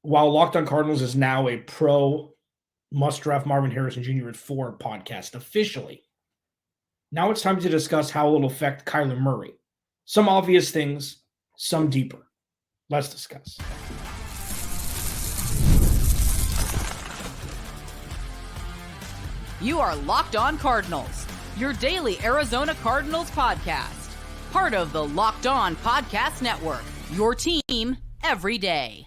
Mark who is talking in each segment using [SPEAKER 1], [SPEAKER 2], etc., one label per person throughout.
[SPEAKER 1] while Locked On Cardinals is now a pro must-draft Marvin Harrison Jr. at 4 podcast officially, now it's time to discuss how it will affect Kyler Murray. Some obvious things, some deeper. Let's discuss.
[SPEAKER 2] You are Locked On Cardinals, your daily Arizona Cardinals podcast. Part of the Locked On Podcast Network, your team every day.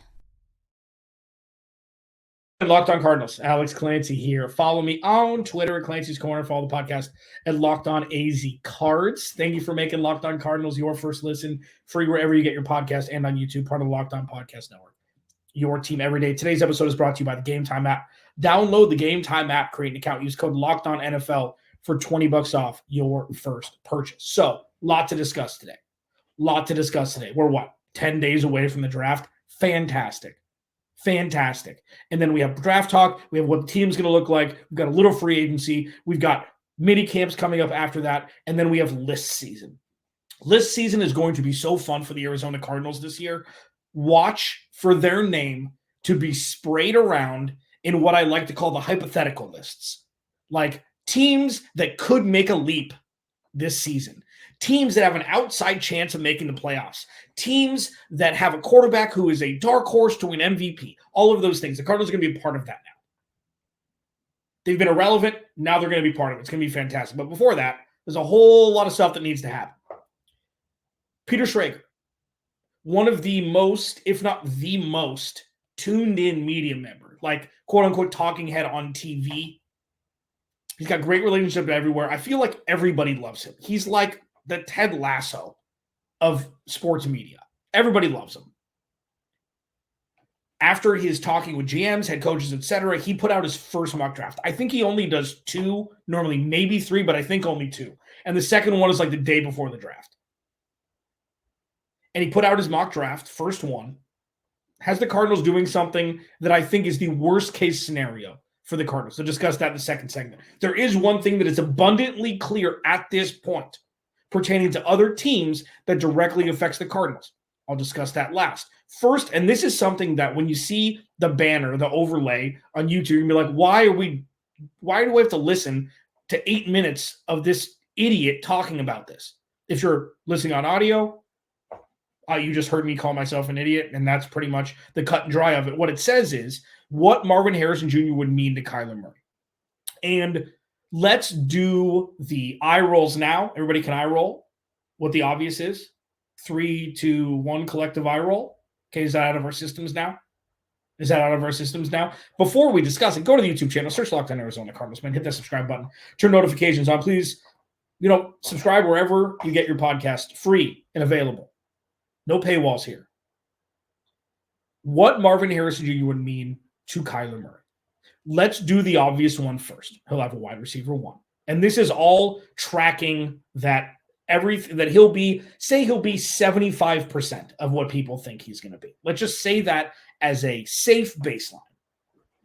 [SPEAKER 1] Locked On Cardinals, Alex Clancy here. Follow me on Twitter at Clancy's Corner. Follow the podcast at Locked On AZ Cards. Thank you for making Locked On Cardinals your first listen, free wherever you get your podcast and on YouTube, part of the Locked On Podcast Network. Your team every day. Today's episode is brought to you by the Game Time app. Download the Game Time app, create an account, use code LOCKEDONNFL for $20 off your first purchase. So, lot to discuss today. We're 10 days away from the draft? Fantastic. And then we have draft talk. We have what the team's going to look like. We've got a little free agency. We've got mini camps coming up after that. And then we have list season. List season is going to be so fun for the Arizona Cardinals this year. Watch for their name to be sprayed around in what I like to call the hypothetical lists. Like teams that could make a leap this season. Teams that have an outside chance of making the playoffs. Teams that have a quarterback who is a dark horse to win MVP. All of those things. The Cardinals are going to be a part of that now. They've been irrelevant. Now they're going to be part of it. It's going to be fantastic. But before that, there's a whole lot of stuff that needs to happen. Peter Schrager, one of the most, if not the most, tuned in media member, like quote-unquote talking head on TV. He's got great relationship everywhere. I feel like everybody loves him. He's like the Ted Lasso of sports media. Everybody loves him. After his talking with GMs, head coaches, etc., he put out his first mock draft. I think he only does 2, normally maybe 3, but I think only 2. And the second one is like the day before the draft. And he put out his mock draft, first one, has the Cardinals doing something that I think is the worst case scenario for the Cardinals. So discuss that in the second segment. There is one thing that is abundantly clear at this point pertaining to other teams that directly affects the Cardinals. I'll discuss that last. First, and this is something that when you see the banner, the overlay on YouTube, you're going to be like, why do we have to listen to 8 minutes of this idiot talking about this? If you're listening on audio, you just heard me call myself an idiot, and that's pretty much the cut and dry of it. What it says is what Marvin Harrison Jr. would mean to Kyler Murray. And let's do the eye rolls now. Everybody can eye roll what the obvious is. 3, 2, 1 collective eye roll. Okay, is that out of our systems now? Before we discuss it, go to the YouTube channel, search Locked On Arizona Cardinals, man. Hit that subscribe button. Turn notifications on. Please, subscribe wherever you get your podcast. Free and available. No paywalls here. What Marvin Harrison Jr. would mean to Kyler Murray. Let's do the obvious one first. He'll have a wide receiver 1. And this is all tracking that he'll be 75% of what people think he's going to be. Let's just say that as a safe baseline.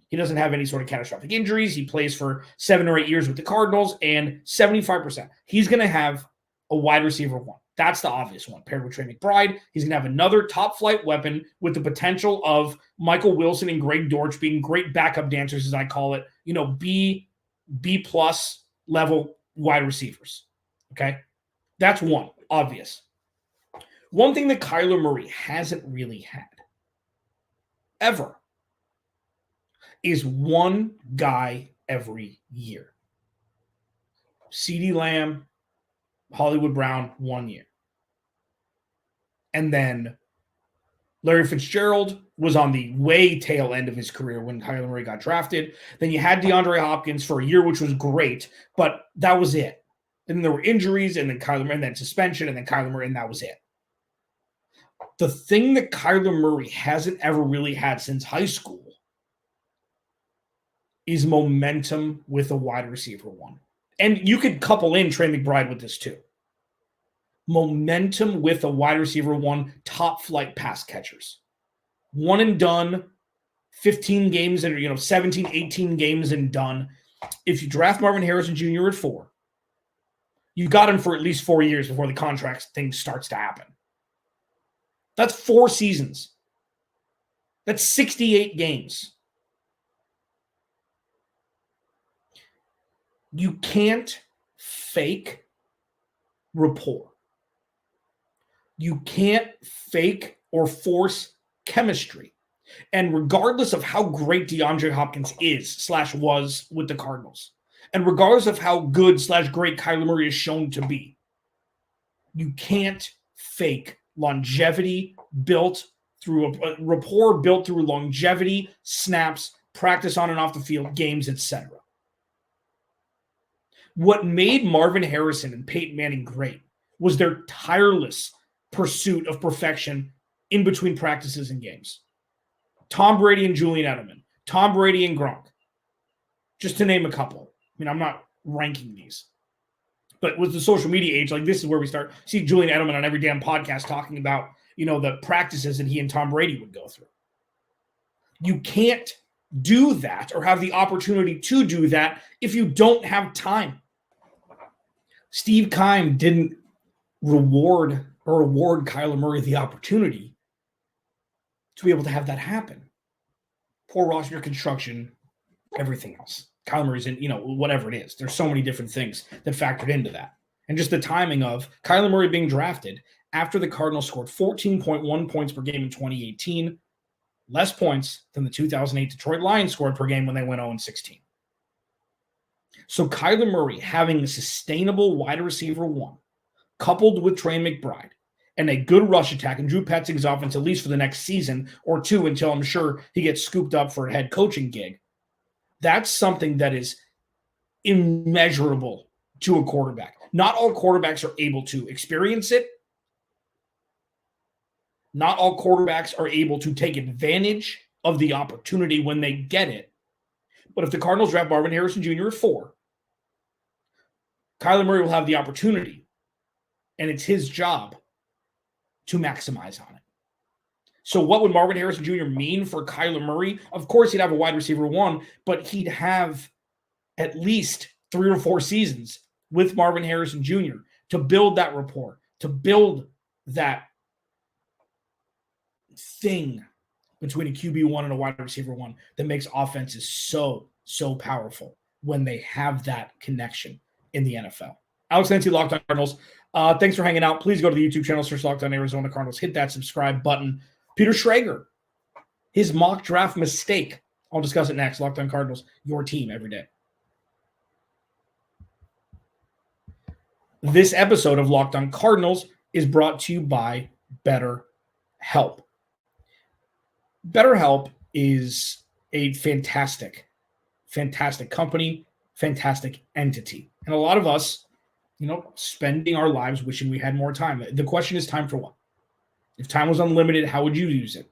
[SPEAKER 1] He doesn't have any sort of catastrophic injuries. He plays for 7 or 8 years with the Cardinals, and 75%. He's going to have a wide receiver 1. That's the obvious one. Paired with Trey McBride, he's going to have another top-flight weapon with the potential of Michael Wilson and Greg Dortch being great backup dancers, as I call it, B-plus level wide receivers. Okay? That's one, obvious. One thing that Kyler Murray hasn't really had, ever, is one guy every year. CeeDee Lamb, Hollywood Brown, 1 year. And then Larry Fitzgerald was on the way tail end of his career when Kyler Murray got drafted. Then you had DeAndre Hopkins for a year, which was great, but that was it. And then there were injuries, and then Kyler Murray, and then suspension, and then Kyler Murray, and that was it. The thing that Kyler Murray hasn't ever really had since high school is momentum with a wide receiver 1. And you could couple in Trey McBride with this too. Momentum with a wide receiver 1, top flight pass catchers. One and done, 15 games and 17, 18 games and done. If you draft Marvin Harrison Jr. at 4, you got him for at least 4 years before the contract thing starts to happen. That's 4 seasons. That's 68 games. You can't fake rapport. You can't fake or force chemistry. And regardless of how great DeAndre Hopkins is/was with the Cardinals, and regardless of how good/great Kyler Murray is shown to be, you can't fake longevity built through a rapport built through longevity, snaps, practice on and off the field, games, etc. What made Marvin Harrison and Peyton Manning great was their tireless pursuit of perfection in between practices and games. Tom Brady and Julian Edelman, Tom Brady and Gronk, just to name a couple. I mean, I'm not ranking these. But with the social media age, like this is where we start. See Julian Edelman on every damn podcast talking about, the practices that he and Tom Brady would go through. You can't do that or have the opportunity to do that if you don't have time. Steve Keim didn't reward Kyler Murray the opportunity to be able to have that happen. Poor roster construction, everything else. Kyler Murray's in, whatever it is. There's so many different things that factored into that. And just the timing of Kyler Murray being drafted after the Cardinals scored 14.1 points per game in 2018, less points than the 2008 Detroit Lions scored per game when they went 0-16. So Kyler Murray having a sustainable wide receiver one, coupled with Trey McBride, and a good rush attack, and Drew Petzing's offense at least for the next season or two until I'm sure he gets scooped up for a head coaching gig, that's something that is immeasurable to a quarterback. Not all quarterbacks are able to experience it. Not all quarterbacks are able to take advantage of the opportunity when they get it. But if the Cardinals draft Marvin Harrison Jr. at 4, Kyler Murray will have the opportunity, and it's his job to maximize on it. So what would Marvin Harrison Jr. mean for Kyler Murray? Of course, he'd have a wide receiver one, but he'd have at least 3 or 4 seasons with Marvin Harrison Jr. to build that rapport, to build that thing between a QB1 and a wide receiver one that makes offenses so powerful when they have that connection in the NFL. Alex Clancy, Locked On Cardinals. Thanks for hanging out. Please go to the YouTube channel, search Locked On Arizona Cardinals. Hit that subscribe button. Peter Schrager, his mock draft mistake. I'll discuss it next. Locked On Cardinals, your team every day. This episode of Locked On Cardinals is brought to you by BetterHelp. BetterHelp is a fantastic company, fantastic entity. And a lot of us, spending our lives wishing we had more time. The question is, time for what? If time was unlimited, how would you use it?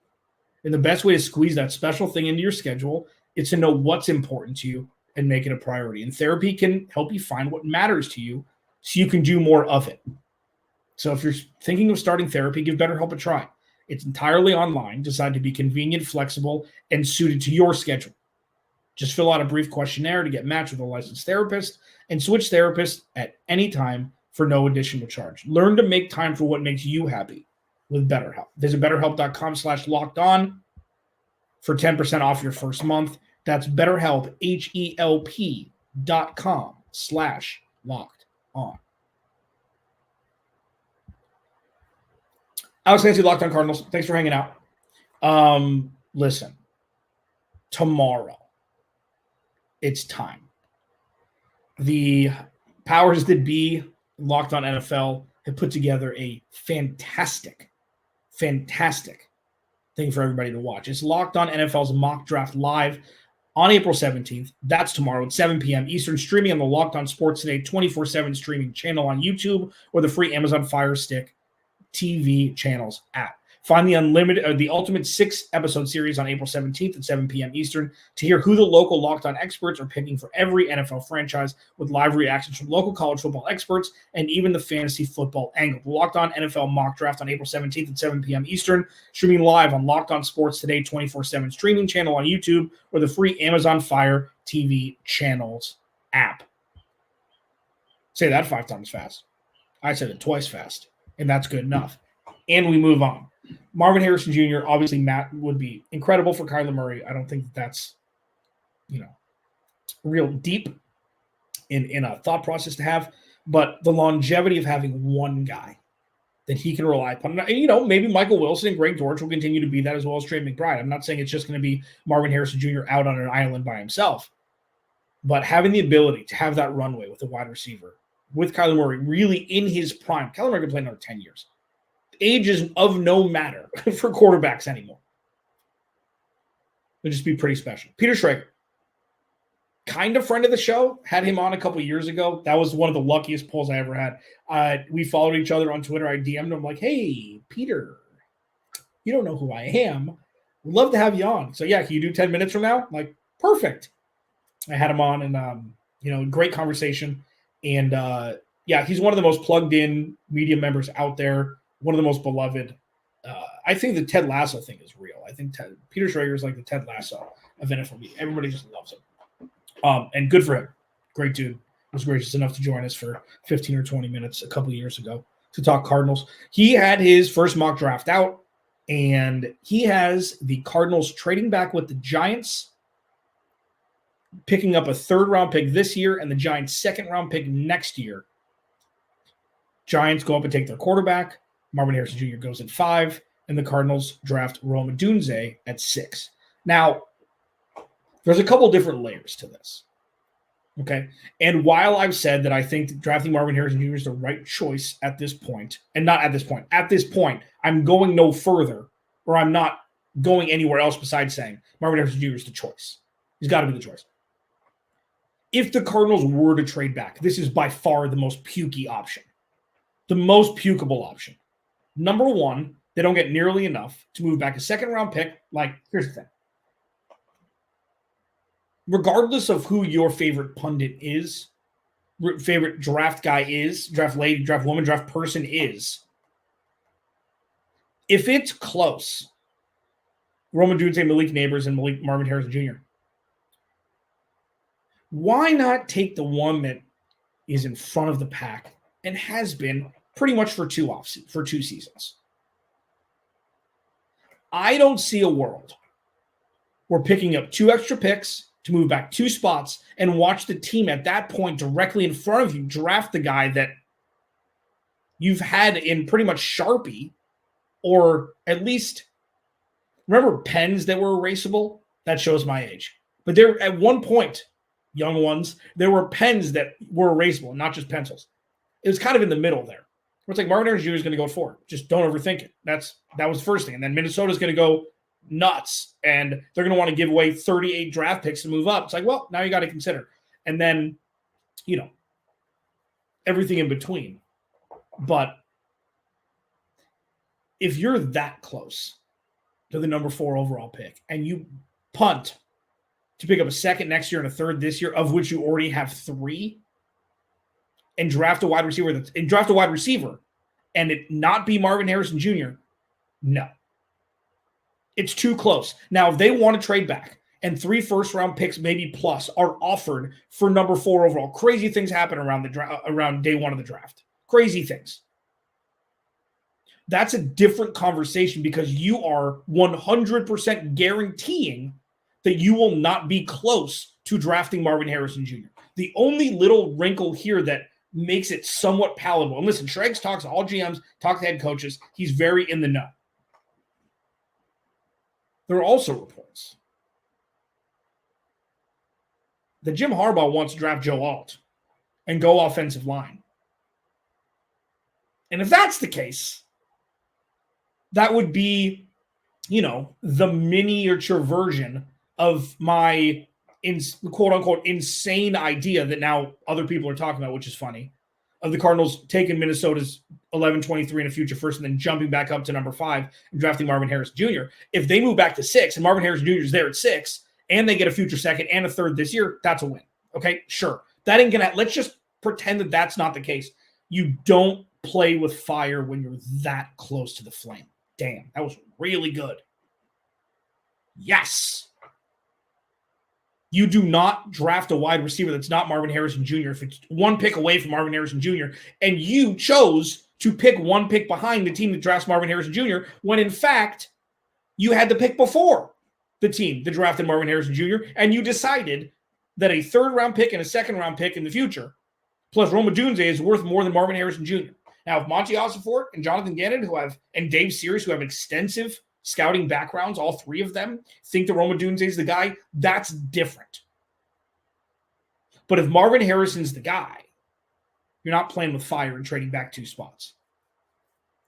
[SPEAKER 1] And the best way to squeeze that special thing into your schedule is to know what's important to you and make it a priority. And therapy can help you find what matters to you so you can do more of it. So if you're thinking of starting therapy, give BetterHelp a try. It's entirely online, designed to be convenient, flexible, and suited to your schedule. Just fill out a brief questionnaire to get matched with a licensed therapist and switch therapists at any time for no additional charge. Learn to make time for what makes you happy with BetterHelp. Visit BetterHelp.com/lockedon for 10% off your first month. That's BetterHelp, HELP.com/lockedon. Alex Clancy, Locked On Cardinals. Thanks for hanging out. Listen, tomorrow, it's time. The powers that be, Locked On NFL, have put together a fantastic thing for everybody to watch. It's Locked On NFL's Mock Draft Live on April 17th. That's tomorrow at 7 p.m. Eastern, streaming on the Locked On Sports Today 24/7 streaming channel on YouTube or the free Amazon Fire Stick TV channels app. Find the ultimate 6-episode series on April 17th at 7 p.m. Eastern to hear who the local Locked On experts are picking for every NFL franchise, with live reactions from local college football experts and even the fantasy football angle. The Locked On NFL Mock Draft on April 17th at 7 p.m. Eastern, streaming live on Locked On Sports Today 24/7 streaming channel on YouTube or the free Amazon Fire TV channels app. Say that 5 times fast. I said it twice fast, and that's good enough. And we move on. Marvin Harrison Jr., obviously Matt would be incredible for Kyler Murray. I don't think that's, real deep in a thought process to have, but the longevity of having one guy that he can rely upon. And, maybe Michael Wilson and Greg Dortch will continue to be that, as well as Trey McBride. I'm not saying it's just going to be Marvin Harrison Jr. out on an island by himself, but having the ability to have that runway with a wide receiver, with Kyler Murray really in his prime. Kyler Murray can play another 10 years. Age is of no matter for quarterbacks anymore. It'll just be pretty special. Peter Schrager, kind of friend of the show, had him on a couple years ago. That was one of the luckiest polls I ever had. We followed each other on Twitter. I DM'd him like, hey, Peter, you don't know who I am. Would love to have you on. So, yeah, can you do 10 minutes from now? I'm like, perfect. I had him on and, great conversation. And, he's one of the most plugged in media members out there, one of the most beloved. I think the Ted Lasso thing is real. I think Peter Schrager is like the Ted Lasso of NFL media. Everybody just loves him. And good for him. Great dude. Was gracious enough to join us for 15 or 20 minutes a couple of years ago to talk Cardinals. He had his first mock draft out, and he has the Cardinals trading back with the Giants, picking up a third-round pick this year and the Giants' second-round pick next year. Giants go up and take their quarterback. Marvin Harrison Jr. goes at 5, and the Cardinals draft Rome Odunze at 6. Now, there's a couple different layers to this, okay? And while I've said that I think that drafting Marvin Harrison Jr. is the right choice at this point, and not at this point, I'm going no further, or I'm not going anywhere else besides saying Marvin Harrison Jr. is the choice. He's got to be the choice. If the Cardinals were to trade back, this is by far the most pukey option, the most pukable option. Number one, they don't get nearly enough to move back a second-round pick. Like, here's the thing. Regardless of who your favorite pundit is, favorite draft guy is, draft lady, draft woman, draft person is, if it's close, Rome Odunze, Malik Neighbors, and Marvin Harrison Jr., why not take the one that is in front of the pack and has been pretty much for two seasons? I don't see a world where picking up 2 extra picks to move back 2 spots and watch the team at that point directly in front of you draft the guy that you've had in pretty much Sharpie, or at least, remember pens that were erasable? That shows my age. But there, at one point, young ones, there were pens that were erasable, not just pencils. It was kind of in the middle there. It's like Marvin Harrison Jr. is going to go 4. Just don't overthink it. That was the first thing. And then Minnesota's going to go nuts, and they're going to want to give away 38 draft picks to move up. It's like, well, now you got to consider. And then, everything in between. But if you're that close to the number 4 overall pick and you punt to pick up a second next year and a third this year, of which you already have 3, and draft a wide receiver and it not be Marvin Harrison Jr., no. It's too close. Now, if they want to trade back and 3 first-round picks, maybe plus, are offered for number 4 overall, crazy things happen around day 1 of the draft. Crazy things. That's a different conversation, because you are 100% guaranteeing that you will not be close to drafting Marvin Harrison Jr. The only little wrinkle here that makes it somewhat palatable, and listen, Schrags talks to all GMs, talks to head coaches. He's very in the know. There are also reports that Jim Harbaugh wants to draft Joe Alt and go offensive line. And if that's the case, that would be, the miniature version of my quote-unquote insane idea that now other people are talking about, which is funny, of the Cardinals taking Minnesota's 11-23 in a future first and then jumping back up to number 5 and drafting Marvin Harrison Jr. If they move back to 6 and Marvin Harrison Jr. is there at 6 and they get a future second and a third this year, that's a win. Okay, sure. That ain't gonna. Let's just pretend that that's not the case. You don't play with fire when you're that close to the flame. Damn, that was really good. Yes. You do not draft a wide receiver that's not Marvin Harrison Jr. if it's 1 pick away from Marvin Harrison Jr. and you chose to pick one pick behind the team that drafts Marvin Harrison Jr. when, in fact, you had the pick before the team that drafted Marvin Harrison Jr., and you decided that a third-round pick and a second-round pick in the future, plus Rome Odunze, is worth more than Marvin Harrison Jr. Now, if Monty Ossenfort and Jonathan Gannon, and Dave Sears, who have extensive scouting backgrounds, all three of them, think that Rome Odunze is the guy, that's different. But if Marvin Harrison's the guy, you're not playing with fire and trading back 2 spots.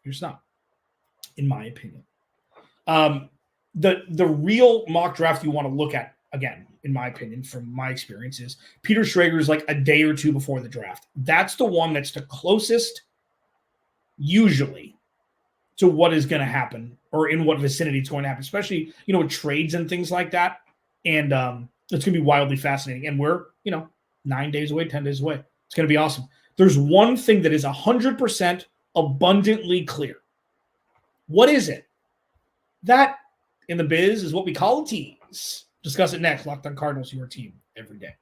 [SPEAKER 1] You're just not, in my opinion. The real mock draft you want to look at, again, in my opinion, from my experience, is Peter Schrager is like a day or two before the draft. That's the one that's the closest, usually, to what is going to happen or in what vicinity it's going to happen, especially, with trades and things like that. And it's going to be wildly fascinating. And we're, 9 days away, 10 days away. It's going to be awesome. There's one thing that is 100% abundantly clear. What is it? That, in the biz, is what we call a tease. Discuss it next. Locked on Cardinals, your team every day.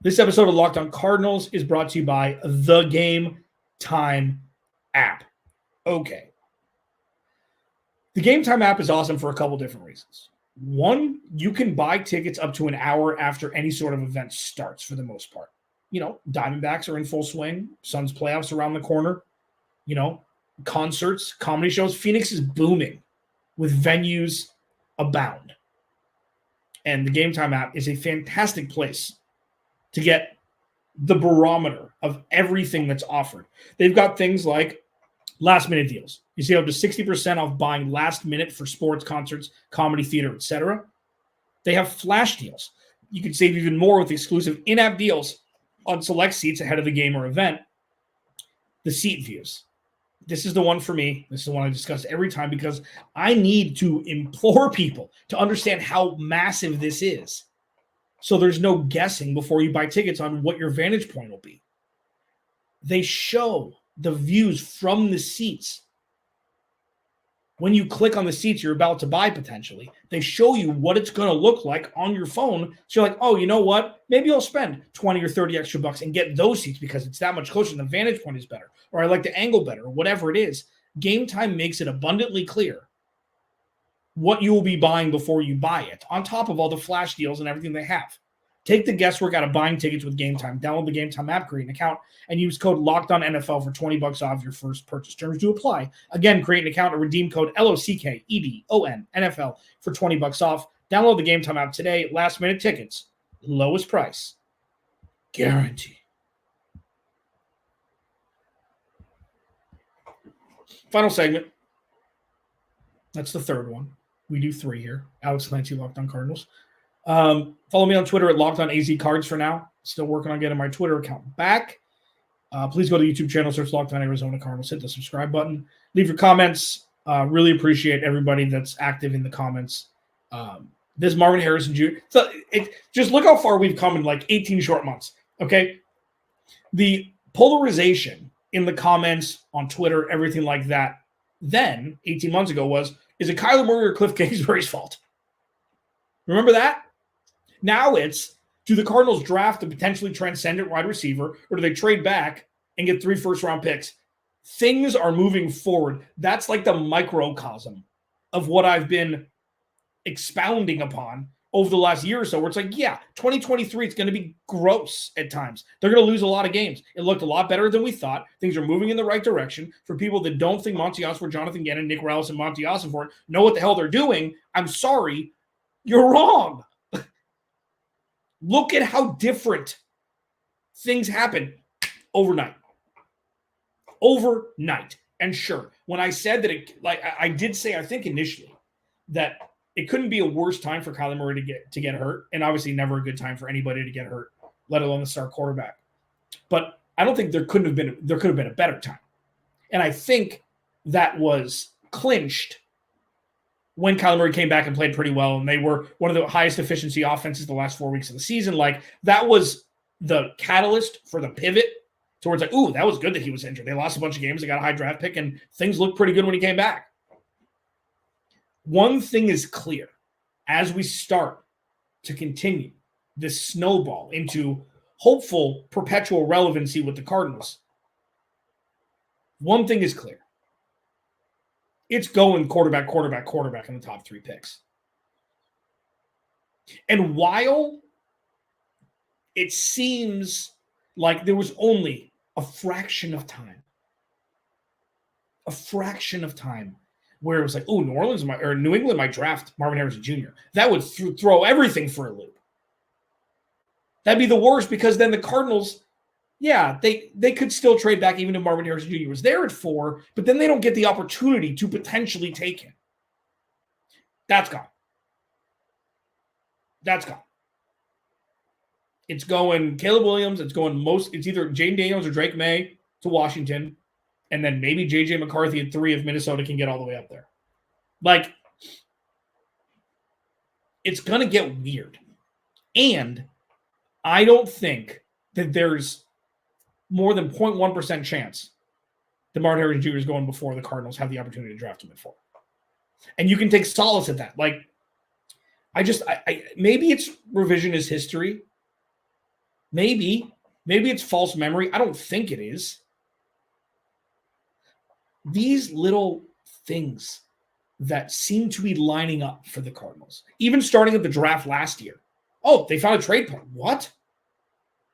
[SPEAKER 1] This episode of Locked on Cardinals is brought to you by the Game Time app. Okay. The Game Time app is awesome for a couple different reasons. One, you can buy tickets up to an hour after any sort of event starts for the most part. Diamondbacks are in full swing. Suns playoffs around the corner. Concerts, comedy shows. Phoenix is booming with venues abound. And the Game Time app is a fantastic place to get the barometer of everything that's offered. They've got things like last-minute deals. You see up to 60% off buying last minute for sports, concerts, comedy, theater, etc. They have flash deals. You can save even more with exclusive in-app deals on select seats ahead of the game or event. The seat views. This is the one for me. This is the one I discuss every time because I need to implore people to understand how massive this is. So there's no guessing before you buy tickets on what your vantage point will be. They show the views from the seats. When you click on the seats you're about to buy potentially, they show you what it's going to look like on your phone. So you're like, oh, you know what? Maybe I'll spend 20 or 30 extra bucks and get those seats because it's that much closer and the vantage point is better. Or I like the angle better, or whatever it is. Game Time makes it abundantly clear what you will be buying before you buy it, on top of all the flash deals and everything they have. Take the guesswork out of buying tickets with Game Time. Download the Game Time app, create an account, and use code LOCKEDONNFL for $20 off your first purchase. Terms do apply. Again, create an account and redeem code LOCKEDONNFL for $20 off. Download the Game Time app today. Last minute tickets, lowest price, guarantee. Final segment. That's the third one. We do 3 here. Alex Clancy, Locked on Cardinals. Follow me on Twitter at LockedOnAZCards for now. Still working on getting my Twitter account back. Please go to the YouTube channel, search Locked on Arizona Cardinals, hit the subscribe button. Leave your comments. Really appreciate everybody that's active in the comments. This Marvin Harrison Jr. So just look how far we've come in like 18 short months. Okay. The polarization in the comments on Twitter, everything like that, then 18 months ago is it Kyler Murray or Cliff Kingsbury's fault? Remember that? Now it's, do the Cardinals draft a potentially transcendent wide receiver, or do they trade back and get 3 first-round picks? Things are moving forward. That's like the microcosm of what I've been expounding upon over the last year or so, where it's like, yeah, 2023, it's going to be gross at times. They're going to lose a lot of games. It looked a lot better than we thought. Things are moving in the right direction. For people that don't think Monty Ossenfort, Jonathan Gannon, Nick Rallis, and Monty Ossenfort know what the hell they're doing, I'm sorry, you're wrong. Look at how different things happen overnight. Overnight. And sure, when I said that I did say, I think initially, that it couldn't be a worse time for Kyler Murray to get hurt, and obviously never a good time for anybody to get hurt, let alone the star quarterback. But I don't think there could have been a better time. And I think that was clinched when Kyler Murray came back and played pretty well, and they were one of the highest efficiency offenses the last 4 weeks of the season. Like, that was the catalyst for the pivot towards like, ooh, that was good that he was injured. They lost a bunch of games. They got a high draft pick, and things looked pretty good when he came back. One thing is clear. As we start to continue this snowball into hopeful perpetual relevancy with the Cardinals. One thing is clear. It's going quarterback in the top 3 picks. And while it seems like there was only a fraction of time where it was like, oh, New England might draft Marvin Harrison Jr. That would throw everything for a loop. That'd be the worst, because then the Cardinals, yeah, they could still trade back even if Marvin Harrison Jr. was there at 4, but then they don't get the opportunity to potentially take him. That's gone. It's going Caleb Williams. It's either Jaden Daniels or Drake May to Washington, and then maybe J.J. McCarthy at 3 if Minnesota can get all the way up there. Like, it's going to get weird. And I don't think that there's more than 0.1% chance that Marvin Harrison Jr. is going before the Cardinals have the opportunity to draft him at 4. And you can take solace at that. Like, maybe it's revisionist history. Maybe it's false memory. I don't think it is. These little things that seem to be lining up for the Cardinals, even starting at the draft last year. Oh, they found a trade partner. What?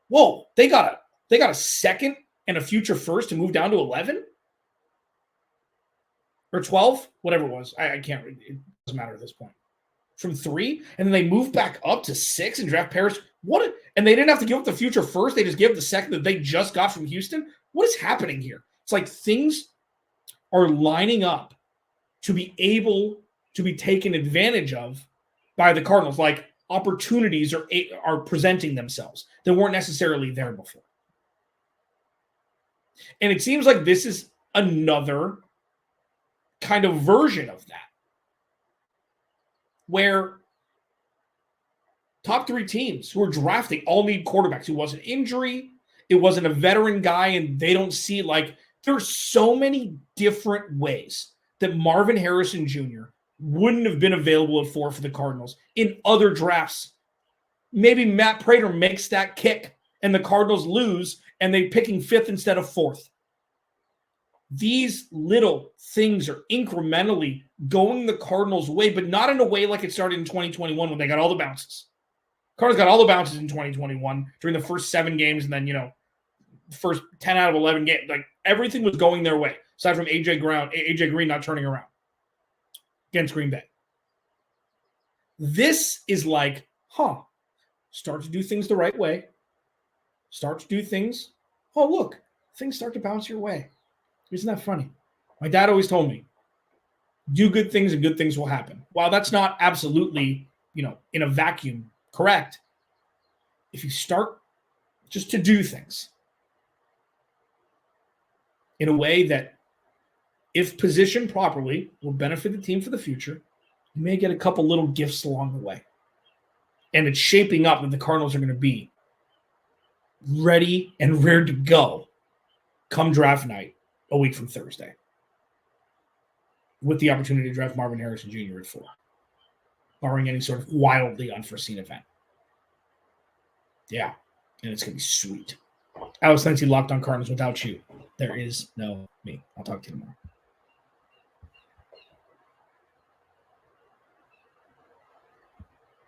[SPEAKER 1] Whoa, they got a second and a future first to move down to 11? Or 12? Whatever it was. I can't read. It doesn't matter at this point. From 3, and then they moved back up to 6 and draft Paris. And they didn't have to give up the future first. They just gave up the second that they just got from Houston. What is happening here? It's like things are lining up to be able to be taken advantage of by the Cardinals. Like, opportunities are presenting themselves that weren't necessarily there before. And it seems like this is another kind of version of that, where top 3 teams who are drafting all need quarterbacks. It wasn't injury. It wasn't a veteran guy, and they don't see, like, there's so many different ways that Marvin Harrison Jr. wouldn't have been available at 4 for the Cardinals in other drafts. Maybe Matt Prater makes that kick and the Cardinals lose and they're picking 5th instead of 4th. These little things are incrementally going the Cardinals' way, but not in a way like it started in 2021 when they got all the bounces. Cardinals got all the bounces in 2021 during the first 7 games, and then, first 10 out of 11 games. Like, everything was going their way, aside from AJ Green not turning around against Green Bay. This is like, start to do things the right way. Start to do things. Oh, look, things start to bounce your way. Isn't that funny? My dad always told me, do good things and good things will happen. While that's not absolutely, in a vacuum correct, if you start just to do things in a way that, if positioned properly, will benefit the team for the future, you may get a couple little gifts along the way. And it's shaping up that the Cardinals are going to be ready and ready to go come draft night a week from Thursday, with the opportunity to draft Marvin Harrison Jr. at 4, barring any sort of wildly unforeseen event. Yeah, and it's going to be sweet. Alex Clancy, Locked On Cardinals. Without you, there is no me. I'll talk to you tomorrow.